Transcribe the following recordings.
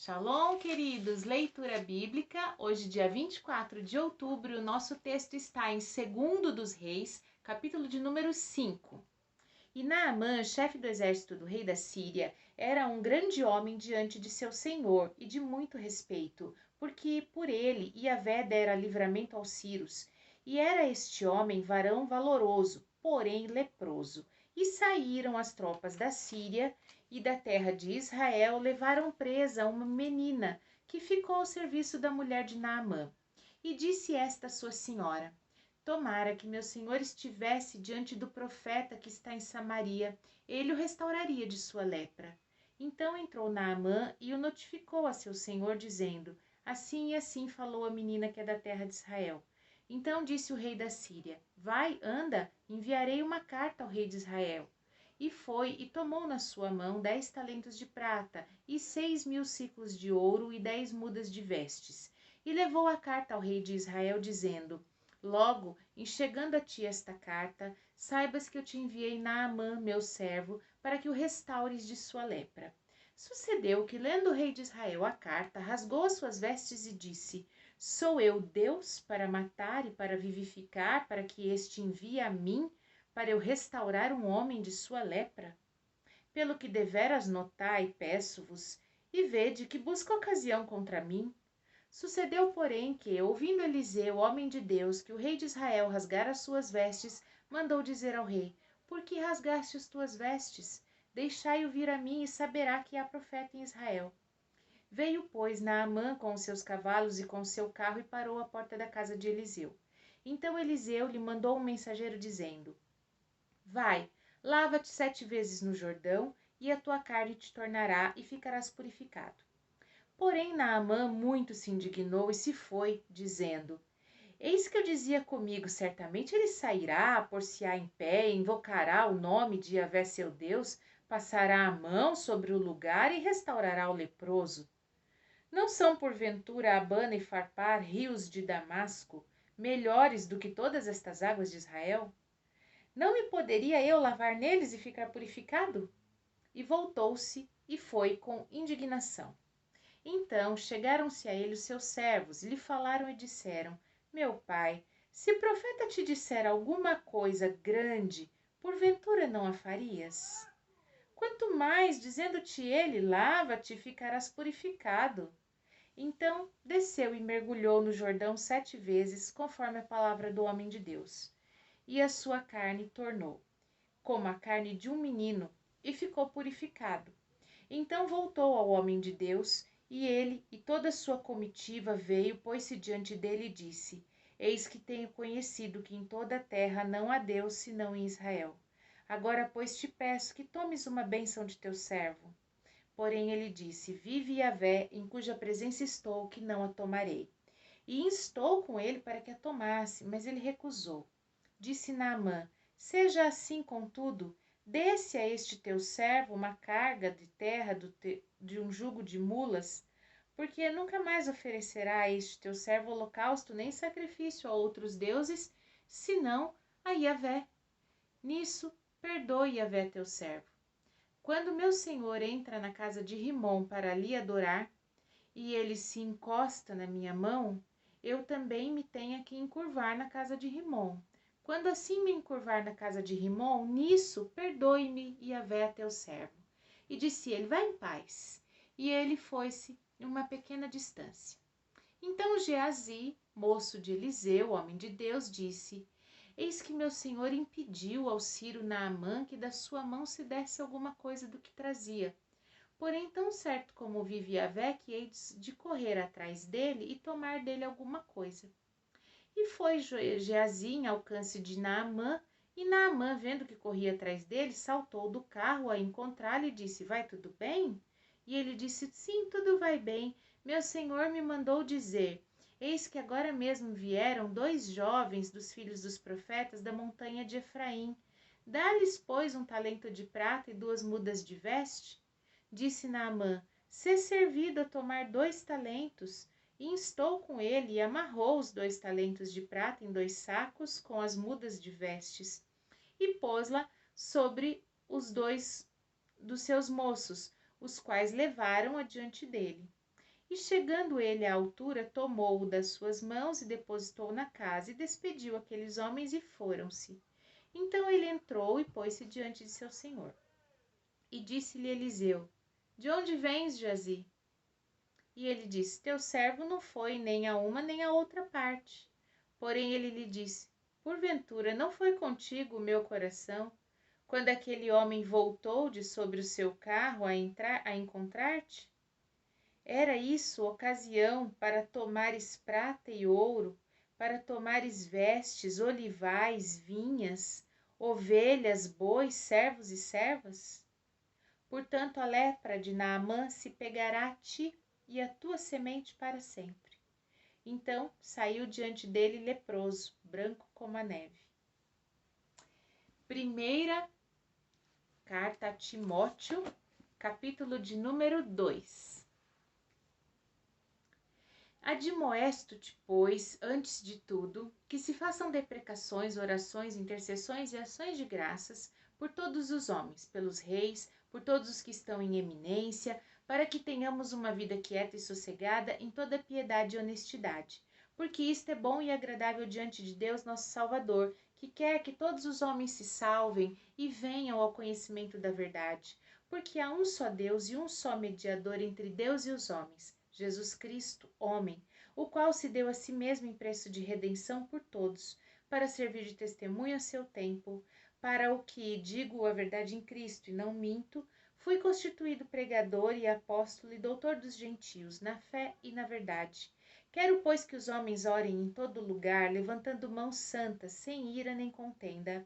Shalom, queridos! Leitura bíblica. Hoje, dia 24 de outubro, o nosso texto está em 2 dos Reis, capítulo de número 5. E Naamã, chefe do exército do rei da Síria, era um grande homem diante de seu senhor e de muito respeito, porque por ele Yahvé dera livramento aos sírios. E era este homem varão valoroso, porém leproso. E saíram as tropas da Síria e da terra de Israel, levaram presa uma menina que ficou ao serviço da mulher de Naamã. E disse esta sua senhora: tomara que meu senhor estivesse diante do profeta que está em Samaria, ele o restauraria de sua lepra. Então entrou Naamã e o notificou a seu senhor, dizendo: assim e assim falou a menina que é da terra de Israel. Então disse o rei da Síria: vai, anda, enviarei uma carta ao rei de Israel. E foi e tomou na sua mão 10 talentos de prata e 6.000 siclos de ouro e 10 mudas de vestes. E levou a carta ao rei de Israel, dizendo: logo, em chegando a ti esta carta, saibas que eu te enviei Naamã, meu servo, para que o restaures de sua lepra. Sucedeu que, lendo o rei de Israel a carta, rasgou as suas vestes e disse: sou eu Deus para matar e para vivificar, para que este envie a mim, para eu restaurar um homem de sua lepra? Pelo que deveras notai, peço-vos, e vede que busca ocasião contra mim. Sucedeu, porém, que, ouvindo Eliseu, homem de Deus, que o rei de Israel rasgara as suas vestes, mandou dizer ao rei: por que rasgaste as tuas vestes? Deixai-o vir a mim, e saberá que há profeta em Israel. Veio, pois, Naamã com os seus cavalos e com o seu carro, e parou à porta da casa de Eliseu. Então Eliseu lhe mandou um mensageiro, dizendo: vai, lava-te 7 vezes no Jordão, e a tua carne te tornará, e ficarás purificado. Porém Naamã muito se indignou e se foi, dizendo: eis que eu dizia comigo, certamente ele sairá, pôr-se-á em pé, invocará o nome de Yahvé seu Deus, passará a mão sobre o lugar e restaurará o leproso. Não são porventura Abana e Farpar, rios de Damasco, melhores do que todas estas águas de Israel? Não me poderia eu lavar neles e ficar purificado? E voltou-se e foi com indignação. Então chegaram-se a ele os seus servos, e lhe falaram e disseram: meu pai, se o profeta te disser alguma coisa grande, porventura não a farias? Quanto mais, dizendo-te ele: lava-te e ficarás purificado. Então desceu e mergulhou no Jordão 7 vezes, conforme a palavra do homem de Deus. E a sua carne tornou como a carne de um menino, e ficou purificado. Então voltou ao homem de Deus, e ele e toda a sua comitiva veio, pôs-se diante dele e disse: eis que tenho conhecido que em toda a terra não há Deus senão em Israel. Agora, pois, te peço que tomes uma bênção de teu servo. Porém ele disse: vive Yahvé, em cuja presença estou, que não a tomarei. E instou com ele para que a tomasse, mas ele recusou. Disse Naamã: seja assim, contudo, dê-se a este teu servo uma carga de terra de um jugo de mulas, porque nunca mais oferecerá a este teu servo holocausto nem sacrifício a outros deuses, senão a Yahvé. Nisso, perdoe Yahvé teu servo. Quando meu senhor entra na casa de Rimom para ali adorar, e ele se encosta na minha mão, eu também me tenha que encurvar na casa de Rimom. Quando assim me encurvar na casa de Rimom, nisso perdoe-me Yahvé teu servo. E disse ele: vai em paz. E ele foi-se uma pequena distância. Então Geazi, moço de Eliseu, homem de Deus, disse: eis que meu senhor impediu ao sírio Naamã que da sua mão se desse alguma coisa do que trazia. Porém, tão certo como vive Yahvé, que hei de correr atrás dele e tomar dele alguma coisa. E foi Geazi em alcance de Naamã, e Naamã, vendo que corria atrás dele, saltou do carro a encontrá-lo e disse: vai tudo bem? E ele disse: sim, tudo vai bem. Meu senhor me mandou dizer: eis que agora mesmo vieram 2 jovens dos filhos dos profetas da montanha de Efraim. Dá-lhes, pois, um talento de prata e 2 mudas de veste? Disse Naamã: sê servido a tomar 2 talentos. E instou com ele e amarrou os 2 talentos de prata em 2 sacos com as mudas de vestes, e pôs-la sobre os 2 dos seus moços, os quais levaram adiante dele. E chegando ele à altura, tomou-o das suas mãos e depositou na casa, e despediu aqueles homens e foram-se. Então ele entrou e pôs-se diante de seu senhor. E disse-lhe Eliseu: De onde vens, Geazi? E ele disse: Teu servo não foi nem a uma nem a outra parte. Porém ele lhe disse: Porventura não foi contigo o meu coração, quando aquele homem voltou de sobre o seu carro a encontrar-te? Era isso ocasião para tomares prata e ouro, para tomares vestes, olivais, vinhas, ovelhas, bois, servos e servas? Portanto, a lepra de Naamã se pegará a ti e a tua semente para sempre. Então saiu diante dele leproso, branco como a neve. Primeira carta a Timóteo, capítulo de número 2. Admoesto-te, pois, antes de tudo, que se façam deprecações, orações, intercessões e ações de graças por todos os homens, pelos reis, por todos os que estão em eminência, para que tenhamos uma vida quieta e sossegada em toda piedade e honestidade. Porque isto é bom e agradável diante de Deus, nosso Salvador, que quer que todos os homens se salvem e venham ao conhecimento da verdade. Porque há um só Deus e um só mediador entre Deus e os homens, Jesus Cristo, homem, o qual se deu a si mesmo em preço de redenção por todos, para servir de testemunho a seu tempo, para o que digo a verdade em Cristo e não minto, fui constituído pregador e apóstolo e doutor dos gentios, na fé e na verdade. Quero, pois, que os homens orem em todo lugar, levantando mãos santas, sem ira nem contenda.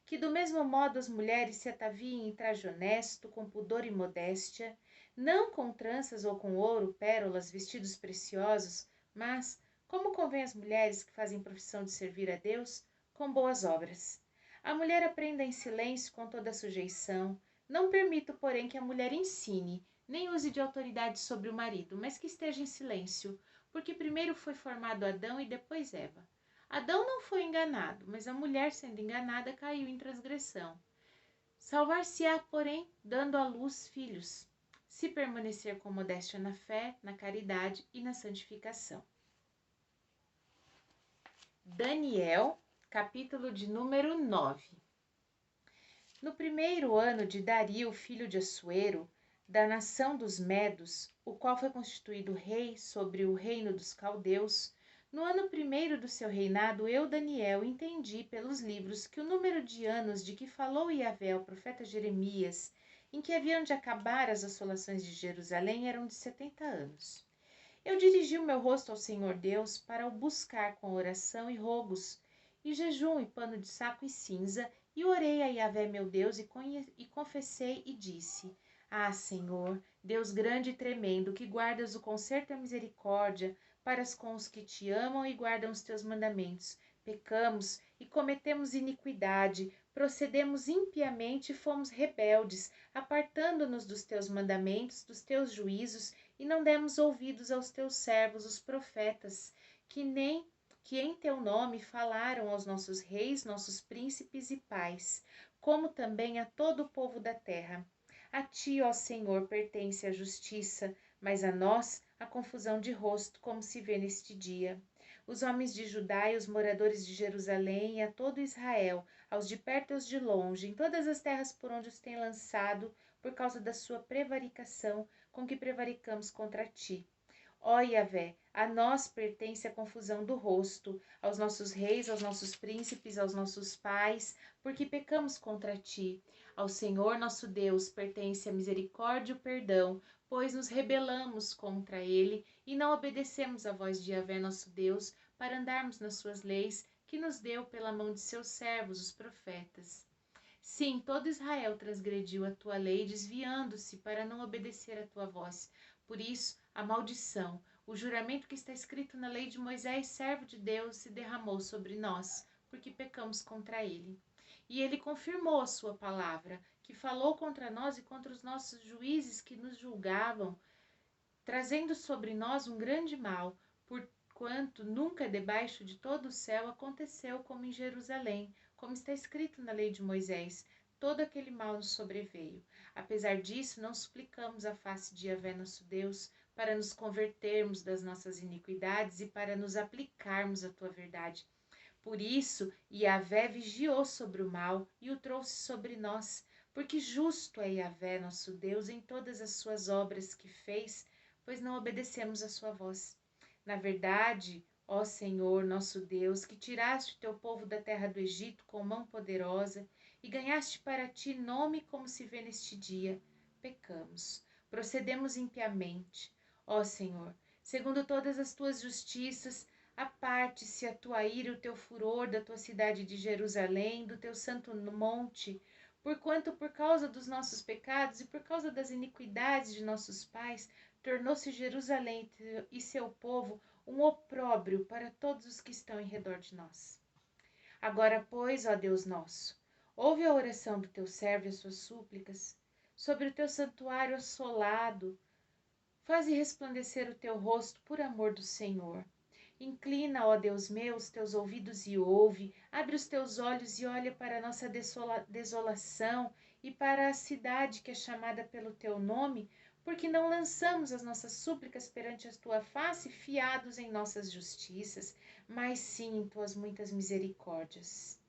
Que do mesmo modo as mulheres se ataviem em traje honesto, com pudor e modéstia, não com tranças ou com ouro, pérolas, vestidos preciosos, mas, como convém às mulheres que fazem profissão de servir a Deus, com boas obras. A mulher aprenda em silêncio com toda a sujeição. Não permito, porém, que a mulher ensine, nem use de autoridade sobre o marido, mas que esteja em silêncio, porque primeiro foi formado Adão e depois Eva. Adão não foi enganado, mas a mulher, sendo enganada, caiu em transgressão. Salvar-se-á, porém, dando à luz filhos, se permanecer com modéstia na fé, na caridade e na santificação. Daniel, capítulo de número 9. No primeiro ano de Dario, filho de Assuero, da nação dos Medos, o qual foi constituído rei sobre o reino dos caldeus, no ano primeiro do seu reinado, eu, Daniel, entendi pelos livros que o número de anos de que falou Yahvé ao profeta Jeremias, em que haviam de acabar as assolações de Jerusalém, eram de 70 anos. Eu dirigi o meu rosto ao Senhor Deus para o buscar com oração e rogos, e jejum e pano de saco e cinza, e orei a Yahvé meu Deus e confessei e disse: Ah, Senhor, Deus grande e tremendo, que guardas o conserto e a misericórdia para com os que te amam e guardam os teus mandamentos. Pecamos e cometemos iniquidade, procedemos impiamente e fomos rebeldes, apartando-nos dos teus mandamentos, dos teus juízos, e não demos ouvidos aos teus servos, os profetas, que em teu nome falaram aos nossos reis, nossos príncipes e pais, como também a todo o povo da terra. A ti, ó Senhor, pertence a justiça, mas a nós a confusão de rosto, como se vê neste dia. Os homens de Judá e os moradores de Jerusalém e a todo Israel, aos de perto e aos de longe, em todas as terras por onde os tem lançado, por causa da sua prevaricação, com que prevaricamos contra ti. Ó Yahvé, a nós pertence a confusão do rosto, aos nossos reis, aos nossos príncipes, aos nossos pais, porque pecamos contra ti. Ao Senhor nosso Deus pertence a misericórdia e o perdão, pois nos rebelamos contra ele e não obedecemos à voz de Yahvé nosso Deus para andarmos nas suas leis, que nos deu pela mão de seus servos, os profetas. Sim, todo Israel transgrediu a tua lei, desviando-se para não obedecer à tua voz. Por isso, a maldição, o juramento que está escrito na lei de Moisés, servo de Deus, se derramou sobre nós, porque pecamos contra ele. E ele confirmou a sua palavra, que falou contra nós e contra os nossos juízes que nos julgavam, trazendo sobre nós um grande mal, porquanto nunca debaixo de todo o céu aconteceu como em Jerusalém, como está escrito na lei de Moisés. Todo aquele mal nos sobreveio. Apesar disso, não suplicamos a face de Yahvé nosso Deus, para nos convertermos das nossas iniquidades e para nos aplicarmos à tua verdade. Por isso, Yahvé vigiou sobre o mal e o trouxe sobre nós, porque justo é Yahvé, nosso Deus, em todas as suas obras que fez, pois não obedecemos a sua voz. Na verdade, ó Senhor, nosso Deus, que tiraste o teu povo da terra do Egito com mão poderosa e ganhaste para ti nome como se vê neste dia, pecamos, procedemos impiamente. Ó Senhor, segundo todas as tuas justiças, aparte-se a tua ira e o teu furor da tua cidade de Jerusalém, do teu santo monte, porquanto por causa dos nossos pecados e por causa das iniquidades de nossos pais, tornou-se Jerusalém e seu povo um opróbrio para todos os que estão em redor de nós. Agora, pois, ó Deus nosso, ouve a oração do teu servo e as suas súplicas, sobre o teu santuário assolado, faze resplandecer o teu rosto por amor do Senhor. Inclina, ó Deus meu, os teus ouvidos e ouve, abre os teus olhos e olha para a nossa desolação e para a cidade que é chamada pelo teu nome, porque não lançamos as nossas súplicas perante a tua face, fiados em nossas justiças, mas sim em tuas muitas misericórdias.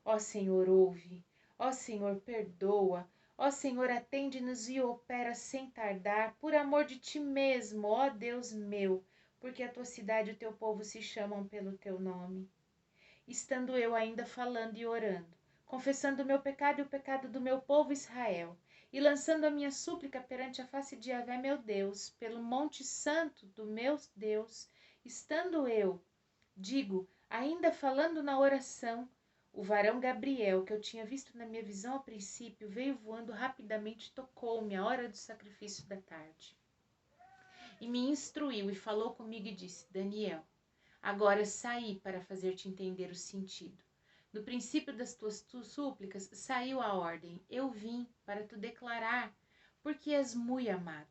Ó Senhor, ouve, ó Senhor, perdoa, ó Senhor, atende-nos e opera sem tardar, por amor de ti mesmo, ó Deus meu, porque a tua cidade e o teu povo se chamam pelo teu nome. Estando eu ainda falando e orando, confessando o meu pecado e o pecado do meu povo Israel, e lançando a minha súplica perante a face de Yahvé meu Deus, pelo monte santo do meu Deus, estando eu, ainda falando na oração, o varão Gabriel, que eu tinha visto na minha visão ao princípio, veio voando rapidamente e tocou-me à hora do sacrifício da tarde. E me instruiu e falou comigo e disse: Daniel, agora saí para fazer-te entender o sentido. No princípio das tuas súplicas saiu a ordem. Eu vim para te declarar, porque és muito amado.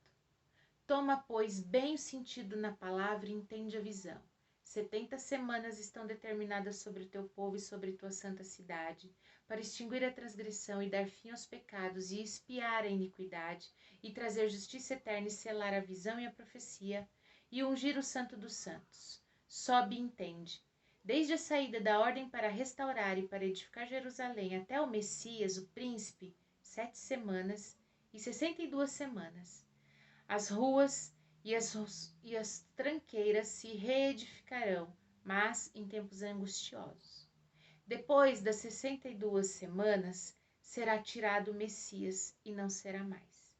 Toma, pois, bem o sentido na palavra e entende a visão. 70 semanas estão determinadas sobre o teu povo e sobre tua santa cidade, para extinguir a transgressão e dar fim aos pecados e expiar a iniquidade, e trazer justiça eterna e selar a visão e a profecia, e ungir o santo dos santos. Sobe e entende. Desde a saída da ordem para restaurar e para edificar Jerusalém até o Messias, o príncipe, 7 semanas e 62 semanas. As ruas e as tranqueiras se reedificarão, mas em tempos angustiosos. Depois das 62 semanas, será tirado o Messias e não será mais.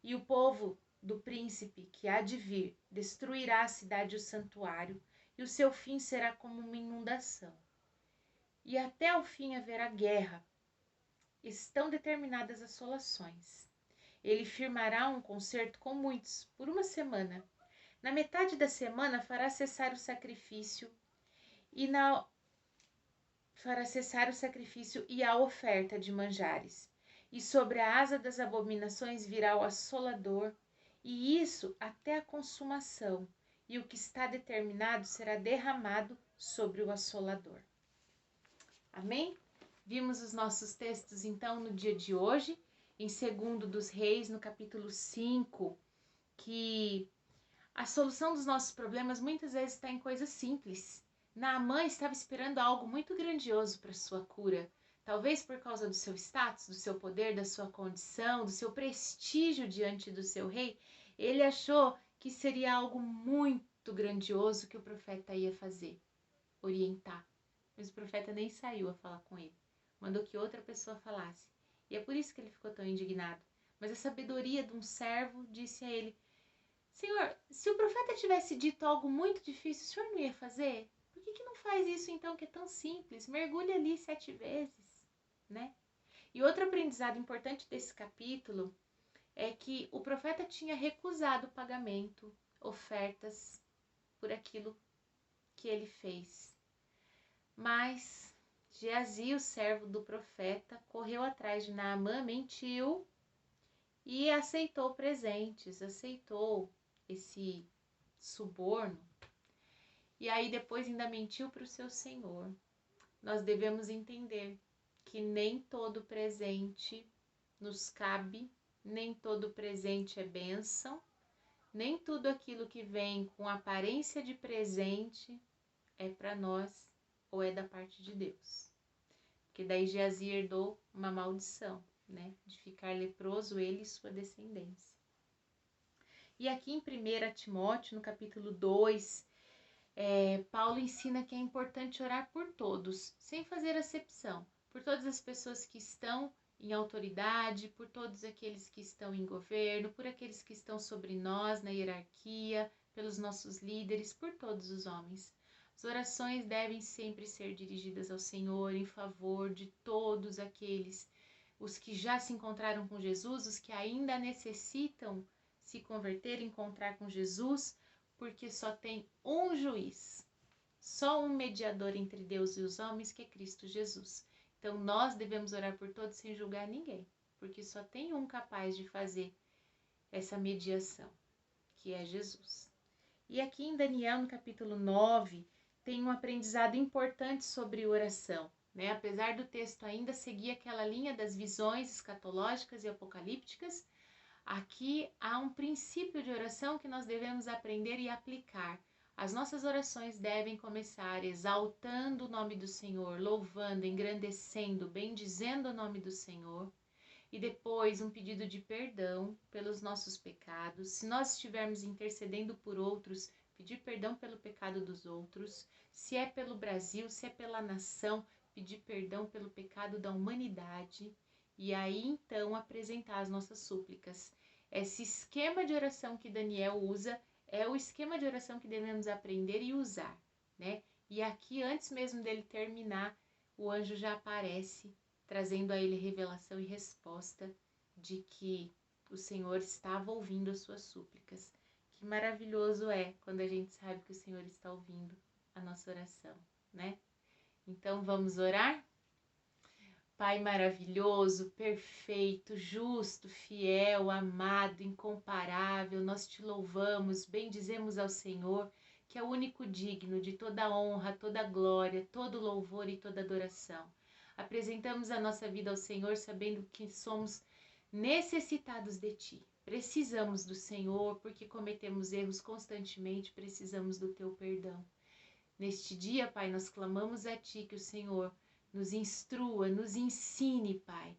E o povo do príncipe que há de vir destruirá a cidade e o santuário, e o seu fim será como uma inundação. E até o fim haverá guerra. Estão determinadas assolações. Ele firmará um concerto com muitos, por uma semana. Na metade da semana fará cessar o sacrifício e a oferta de manjares. E sobre a asa das abominações virá o assolador, e isso até a consumação, e o que está determinado será derramado sobre o assolador. Amém? Vimos os nossos textos então no dia de hoje, em 2 dos Reis, no capítulo 5, que a solução dos nossos problemas muitas vezes está em coisas simples. Naamã estava esperando algo muito grandioso para sua cura, talvez por causa do seu status, do seu poder, da sua condição, do seu prestígio diante do seu rei. Ele achou que seria algo muito grandioso que o profeta ia fazer, orientar. Mas o profeta nem saiu a falar com ele, mandou que outra pessoa falasse. E é por isso que ele ficou tão indignado. Mas a sabedoria de um servo disse a ele: Senhor, se o profeta tivesse dito algo muito difícil, o senhor não ia fazer? Por que não faz isso então, que é tão simples? Mergulha ali 7 vezes, né? E outro aprendizado importante desse capítulo é que o profeta tinha recusado o pagamento, ofertas por aquilo que ele fez. Mas Geazi, o servo do profeta, correu atrás de Naamã, mentiu e aceitou presentes, aceitou esse suborno. E aí depois ainda mentiu para o seu senhor. Nós devemos entender que nem todo presente nos cabe, nem todo presente é bênção, Nem tudo aquilo que vem com aparência de presente é para nós ou é da parte de Deus. Porque daí Geazi herdou uma maldição, né? De ficar leproso ele e sua descendência. E aqui em 1 Timóteo, no capítulo 2, Paulo ensina que é importante orar por todos, sem fazer acepção. Por todas as pessoas que estão em autoridade, por todos aqueles que estão em governo, por aqueles que estão sobre nós na hierarquia, pelos nossos líderes, por todos os homens. As orações devem sempre ser dirigidas ao Senhor em favor de todos aqueles, os que já se encontraram com Jesus, os que ainda necessitam se converter, encontrar com Jesus, porque só tem um juiz, só um mediador entre Deus e os homens, que é Cristo Jesus. Então nós devemos orar por todos sem julgar ninguém, porque só tem um capaz de fazer essa mediação, que é Jesus. E aqui em Daniel, no capítulo 9, tem um aprendizado importante sobre oração, né? Apesar do texto ainda seguir aquela linha das visões escatológicas e apocalípticas, aqui há um princípio de oração que nós devemos aprender e aplicar. As nossas orações devem começar exaltando o nome do Senhor, louvando, engrandecendo, bendizendo o nome do Senhor. E depois um pedido de perdão pelos nossos pecados. Se nós estivermos intercedendo por outros, pedir perdão pelo pecado dos outros. Se é pelo Brasil, se é pela nação, pedir perdão pelo pecado da humanidade. E aí então apresentar as nossas súplicas. Esse esquema de oração que Daniel usa é o esquema de oração que devemos aprender e usar, né? E aqui, antes mesmo dele terminar, o anjo já aparece, trazendo a ele revelação e resposta de que o Senhor estava ouvindo as suas súplicas. Que maravilhoso é quando a gente sabe que o Senhor está ouvindo a nossa oração, né? Então vamos orar? Pai maravilhoso, perfeito, justo, fiel, amado, incomparável, nós te louvamos, bendizemos ao Senhor, que é o único digno de toda honra, toda glória, todo louvor e toda adoração. Apresentamos a nossa vida ao Senhor sabendo que somos necessitados de Ti. Precisamos do Senhor porque cometemos erros constantemente, precisamos do Teu perdão. Neste dia, Pai, nós clamamos a Ti que o Senhor nos instrua, nos ensine, Pai,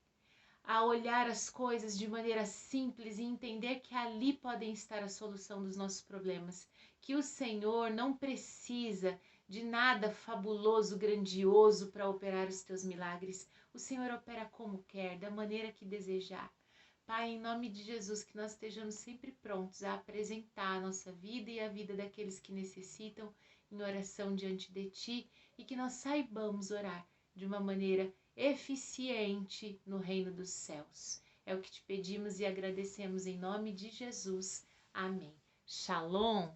a olhar as coisas de maneira simples e entender que ali podem estar a solução dos nossos problemas. Que o Senhor não precisa de nada fabuloso, grandioso para operar os teus milagres. O Senhor opera como quer, da maneira que desejar. Pai, em nome de Jesus, que nós estejamos sempre prontos a apresentar a nossa vida e a vida daqueles que necessitam em oração diante de Ti e que nós saibamos orar de uma maneira eficiente no reino dos céus. É o que te pedimos e agradecemos em nome de Jesus. Amém. Shalom!